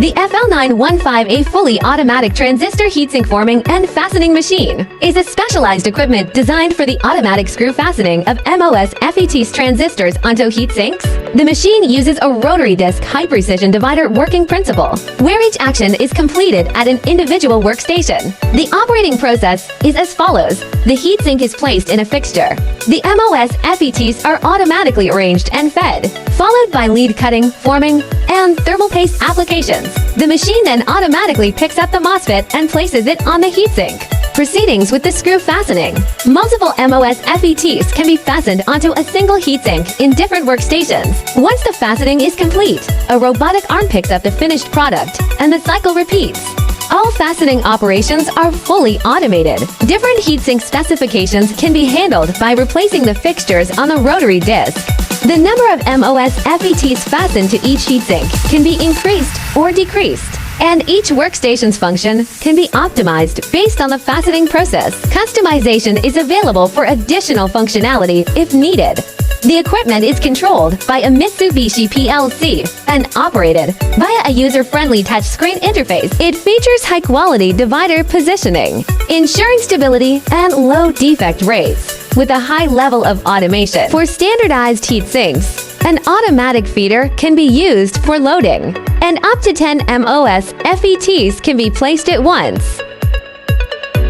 The FL-915A fully automatic transistor heatsink forming and fastening machine is a specialized equipment designed for the automatic screw fastening of MOSFETs transistors onto heatsinks. The machine uses a rotary disc high-precision divider working principle, where each action is completed at an individual workstation. The operating process is as follows. The heatsink is placed in a fixture. The MOSFETs are automatically arranged and fed, followed by lead cutting, forming, and thermal paste applications. The machine then automatically picks up the MOSFET and places it on the heatsink. Proceedings with the screw fastening. Multiple MOSFETs can be fastened onto a single heatsink in different workstations. Once the fastening is complete, a robotic arm picks up the finished product, and the cycle repeats. All fastening operations are fully automated. Different heatsink specifications can be handled by replacing the fixtures on the rotary disc. The number of MOSFETs fastened to each heatsink can be increased or decreased, and each workstation's function can be optimized based on the fastening process. Customization is available for additional functionality if needed. The equipment is controlled by a Mitsubishi PLC and operated via a user-friendly touchscreen interface. It features high-quality divider positioning, ensuring stability and low defect rates, with a high level of automation. For standardized heat sinks, an automatic feeder can be used for loading, and up to 10 MOSFETs can be placed at once,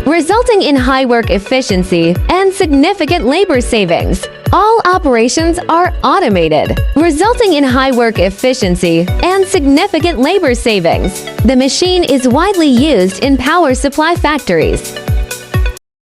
resulting in high work efficiency and significant labor savings. All operations are automated, resulting in high work efficiency and significant labor savings. The machine is widely used in power supply factories,